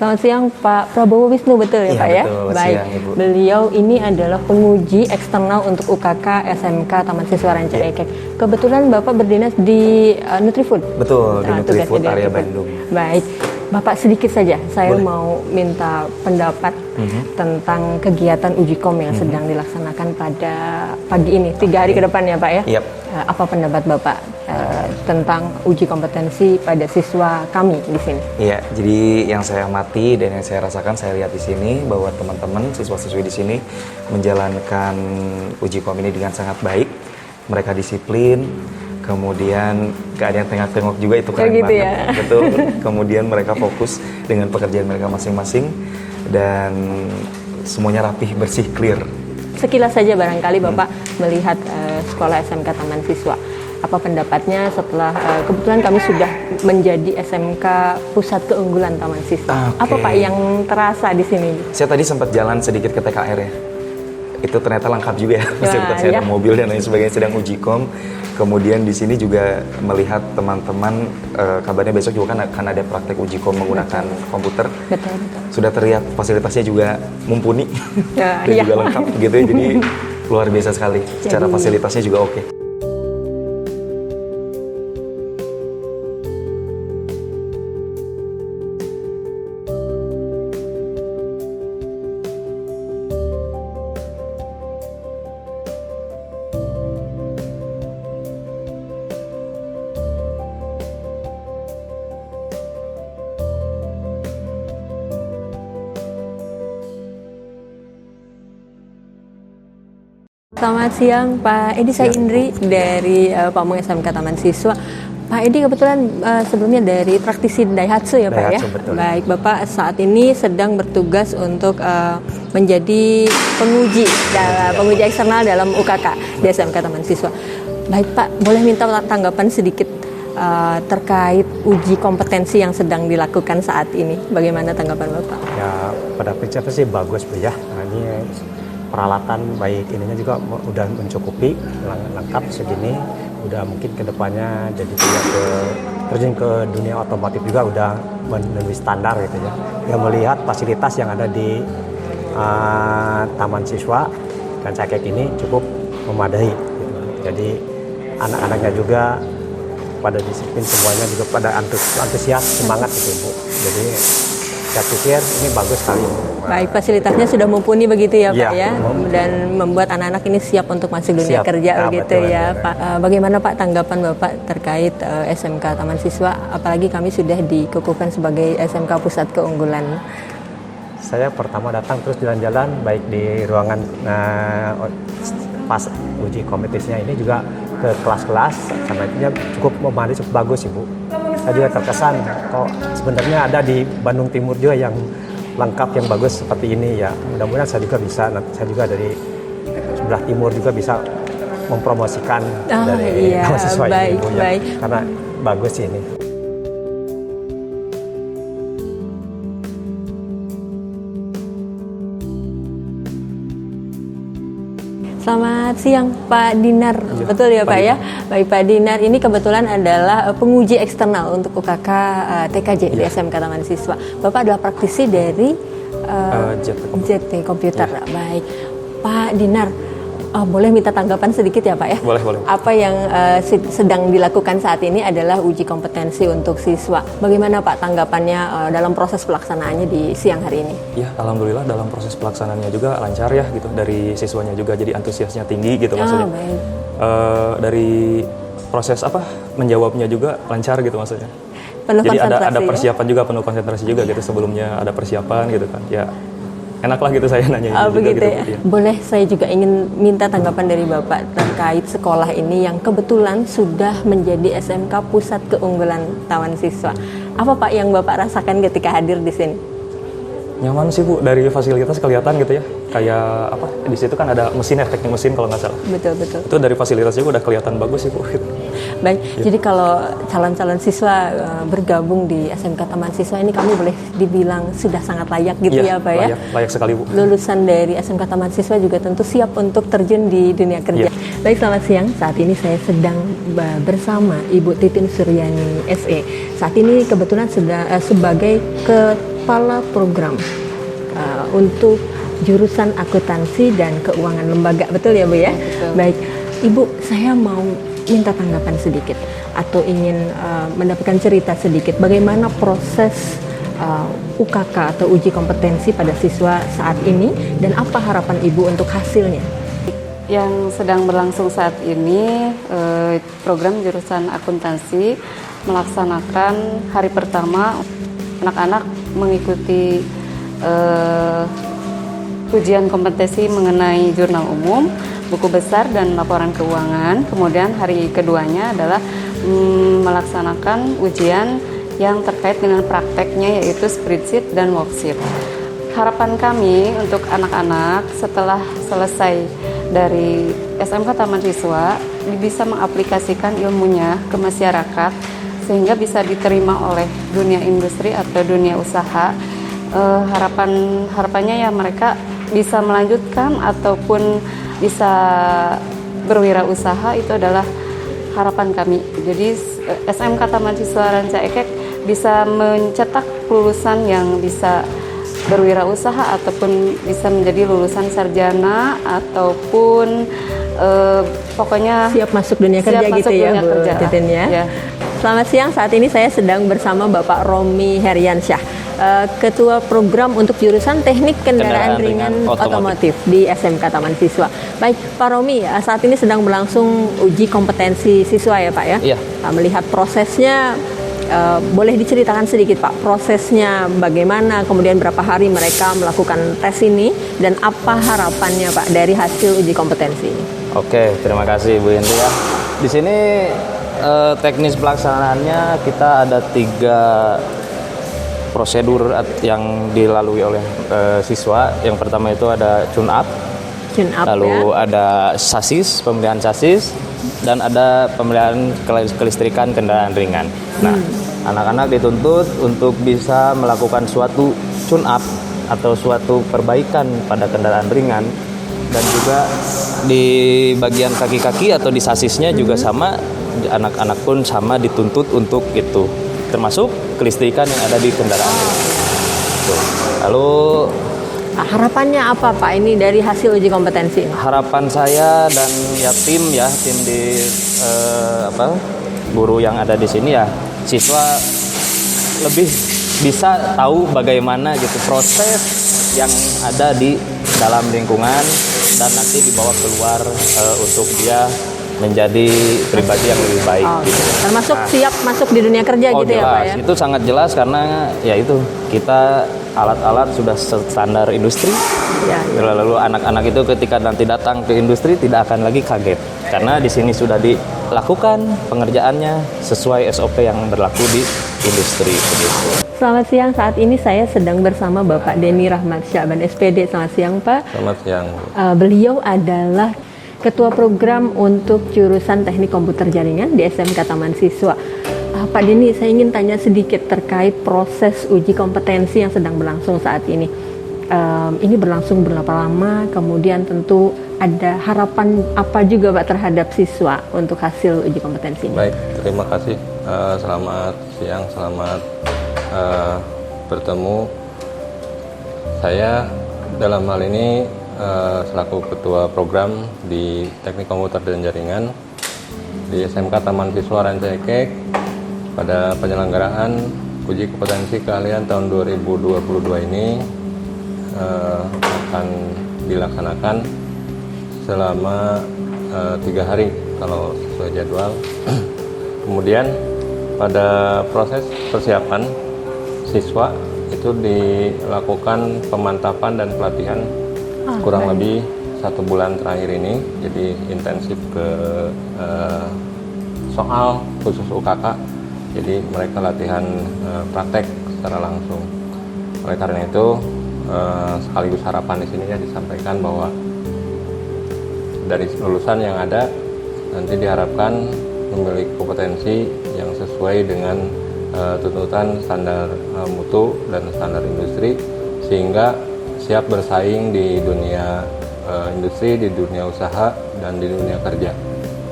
Selamat siang Pak Prabowo Wisnu, betul ya Pak ya? Betul, baik, siang, Ibu. beliau ini adalah penguji eksternal untuk UKK SMK Taman Siswa Ranca Ekek. Kebetulan Bapak berdinas di Nutrifood? Betul, di Nutrifood tugasnya di area Nutrifood. Bandung. Baik, Bapak sedikit saja, saya Boleh. mau minta pendapat tentang kegiatan uji kom yang sedang dilaksanakan pada pagi ini, 3 hari ke depan ya Pak ya? Yap. Apa pendapat Bapak tentang uji kompetensi pada siswa kami di sini? Iya, jadi yang saya amati dan yang saya rasakan, saya lihat di sini bahwa teman-teman siswa-siswi di sini menjalankan uji kom ini dengan sangat baik. Mereka disiplin, kemudian gak ada yang tengok-tengok juga, itu keren gitu banget. ya? Betul. Kemudian mereka fokus dengan pekerjaan mereka masing-masing dan semuanya rapih, bersih, clear. Sekilas saja barangkali Bapak melihat sekolah SMK Taman Siswa. Apa pendapatnya setelah kebetulan kami sudah menjadi SMK Pusat Keunggulan Taman Siswa. Oke. Apa Pak yang terasa di sini? Saya tadi sempat jalan sedikit ke TKR ya. Itu ternyata lengkap juga ya. Fasilitasnya ya. ada mobil dan lain sebagainya, sedang uji kom. Kemudian di sini juga melihat teman-teman, kabarnya besok juga kan akan ada praktek uji kom menggunakan komputer. Betul, betul. Sudah terlihat fasilitasnya juga mumpuni Ya, dan iya. juga lengkap gitu ya. Jadi luar biasa sekali. Secara Jadi- fasilitasnya juga oke. Selamat siang Pak Edi, saya Indri dari Pamung SMK Taman Siswa. Pak Edi kebetulan sebelumnya dari praktisi Daihatsu ya Pak ya? Daihatsu, betul. Baik, Bapak saat ini sedang bertugas untuk menjadi penguji penguji eksternal dalam UKK di SMK Taman Siswa. Baik Pak, boleh minta tanggapan sedikit terkait uji kompetensi yang sedang dilakukan saat ini. Bagaimana tanggapan Bapak? Ya, pada prinsipnya sih bagus Bu ya. Nah, ini peralatan baik ininya juga udah mencukupi, lengkap segini. Udah mungkin kedepannya jadi terjun ke dunia otomotif juga udah memenuhi standar gitu ya. Yang melihat fasilitas yang ada di Taman Siswa Ranca Ekek ini cukup memadai. Gitu. Jadi anak-anaknya juga pada disiplin, semuanya juga pada antusias, semangat gitu Bu. Jadi saya pikir ini bagus sekali. Baik, fasilitasnya sudah mumpuni begitu ya Pak Ya, ya, dan membuat anak-anak ini siap untuk masuk dunia Siap. kerja Ya, begitu betul, ya betul. Pak. Bagaimana Pak tanggapan Bapak terkait SMK Taman Siswa, apalagi kami sudah dikukuhkan sebagai SMK Pusat Keunggulan? Saya pertama datang terus jalan-jalan baik di ruangan pas uji kompetisinya ini juga ke kelas-kelas, karena itu cukup memadai, cukup bagus Ibu. Saya juga terkesan kok sebenarnya ada di Bandung Timur juga yang lengkap, yang bagus seperti ini ya. Mudah-mudahan saya juga bisa, saya juga dari sebelah timur juga bisa mempromosikan dari iya, mahasiswa baik, ini Bu, ya. baik. Karena bagus sih ini. Selamat siang Pak Dinar, betul ya Pak Pak ya? Baik Pak Dinar, ini kebetulan adalah penguji eksternal untuk UKK TKJ di SMK Taman Siswa. Bapak adalah praktisi dari JT Komputer. Baik, Pak Dinar, boleh minta tanggapan sedikit ya Pak ya? Boleh, boleh. Apa yang sedang dilakukan saat ini adalah uji kompetensi untuk siswa. Bagaimana Pak tanggapannya dalam proses pelaksanaannya di siang hari ini? Ya, alhamdulillah dalam proses pelaksanaannya juga lancar ya gitu, dari siswanya juga jadi antusiasnya tinggi gitu maksudnya. Baik. Dari proses menjawabnya juga lancar gitu maksudnya. Penuh Jadi ada konsentrasi ya? persiapan juga, penuh konsentrasi juga gitu, sebelumnya ada persiapan gitu kan. Ya enak lah gitu saya nanya juga Begitu gitu. ya. Ya. Boleh saya juga ingin minta tanggapan dari Bapak terkait sekolah ini yang kebetulan sudah menjadi SMK Pusat Keunggulan Taman Siswa. Apa Pak yang Bapak rasakan ketika hadir di sini? Nyaman sih Bu, dari fasilitas kelihatan gitu ya. Kayak di situ kan ada mesin ya, teknik mesin kalau nggak salah. Betul, betul. Itu dari fasilitas juga udah kelihatan bagus sih Bu. Baik, jadi kalau calon-calon siswa bergabung di SMK Taman Siswa ini kami boleh dibilang sudah sangat layak gitu ya Pak ya? Layak sekali Bu. Lulusan dari SMK Taman Siswa juga tentu siap untuk terjun di dunia kerja. Baik, selamat siang. Saat ini saya sedang bersama Ibu Titin Suryani SE. Saat ini kebetulan sedang sebagai kepala program untuk jurusan akuntansi dan keuangan lembaga. Betul ya, Bu ya? Betul. Baik, Ibu, saya mau minta tanggapan sedikit atau ingin mendapatkan cerita sedikit bagaimana proses UKK atau uji kompetensi pada siswa saat ini dan apa harapan Ibu untuk hasilnya? Yang sedang berlangsung saat ini, program jurusan akuntansi melaksanakan hari pertama anak-anak mengikuti ujian kompetensi mengenai jurnal umum, buku besar dan laporan keuangan. Kemudian hari keduanya adalah melaksanakan ujian yang terkait dengan prakteknya, yaitu spreadsheet dan worksheet. Harapan kami untuk anak-anak setelah selesai dari SMK Taman Siswa bisa mengaplikasikan ilmunya ke masyarakat sehingga bisa diterima oleh dunia industri atau dunia usaha. Harapannya ya mereka bisa melanjutkan ataupun bisa berwirausaha, itu adalah harapan kami. Jadi SMK Taman Siswa Ranca Ekek bisa mencetak lulusan yang bisa berwirausaha ataupun bisa menjadi lulusan sarjana ataupun pokoknya Siap masuk dunia kerja siap gitu masuk ya, dunia Bu kerja. Titin ya. Ya. Selamat siang, saat ini saya sedang bersama Bapak Romi Heriansyah, Ketua Program untuk jurusan Teknik Kendaraan Ringan Otomotif di SMK Taman Siswa. Baik, Pak Romi, saat ini sedang berlangsung uji kompetensi siswa ya Pak ya? Iya. Melihat prosesnya, boleh diceritakan sedikit Pak, prosesnya bagaimana, kemudian berapa hari mereka melakukan tes ini, dan apa harapannya Pak dari hasil uji kompetensi ini? Oke, terima kasih Bu Yanti ya. Di sini teknis pelaksanaannya kita ada 3 prosedur yang dilalui oleh siswa. Yang pertama itu ada tune up, lalu ada sasis, pemilihan sasis, dan ada pemilihan kelistrikan kendaraan ringan. Nah, anak-anak dituntut untuk bisa melakukan suatu tune up atau suatu perbaikan pada kendaraan ringan, dan juga di bagian kaki-kaki atau di sasisnya juga sama, anak-anak pun sama dituntut untuk itu, termasuk kelistrikan yang ada di kendaraan. Tuh. Lalu harapannya apa Pak ini dari hasil uji kompetensi ini? harapan saya dan tim di guru yang ada di sini ya, siswa lebih bisa tahu bagaimana gitu proses yang ada di dalam lingkungan dan nanti dibawa keluar untuk dia menjadi pribadi yang lebih baik. Gitu. Termasuk siap masuk di dunia kerja gitu jelas. ya Pak ya? Itu sangat jelas karena ya itu kita alat-alat sudah standar industri. Ya. Lalu anak-anak itu ketika nanti datang ke industri tidak akan lagi kaget karena di sini sudah dilakukan pengerjaannya sesuai SOP yang berlaku di industri. Begitu. Selamat siang, saat ini saya sedang bersama Bapak Denny Rahmat Syaban SPD. Selamat siang Pak. Selamat siang. Beliau adalah Ketua Program untuk jurusan Teknik Komputer Jaringan di SMK Taman Siswa. Pak Denny, saya ingin tanya sedikit terkait proses uji kompetensi yang sedang berlangsung saat ini. Ini berlangsung berapa lama? Kemudian tentu ada harapan apa juga Pak terhadap siswa untuk hasil uji kompetensi ini? Baik, terima kasih. Selamat siang, selamat bertemu. Saya dalam hal ini selaku Ketua Program di Teknik Komputer dan Jaringan di SMK Taman Siswa Ranca Ekek pada penyelenggaraan uji kompetensi keahlian tahun 2022 ini akan dilaksanakan selama 3 hari kalau sesuai jadwal. Kemudian pada proses persiapan siswa itu dilakukan pemantapan dan pelatihan kurang lebih 1 bulan terakhir ini, jadi intensif ke soal khusus UKK, jadi mereka latihan praktek secara langsung. Oleh karena itu sekaligus harapan di sini ya disampaikan bahwa dari lulusan yang ada nanti diharapkan memiliki kompetensi yang sesuai dengan tuntutan standar mutu dan standar industri sehingga siap bersaing di dunia industri, di dunia usaha dan di dunia kerja.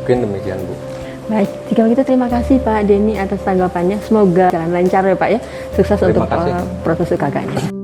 Mungkin demikian, Bu. Baik, jika begitu terima kasih Pak Denny atas tanggapannya. Semoga jalan lancar ya Pak ya. Sukses Terima untuk kasih. proses UKK-nya.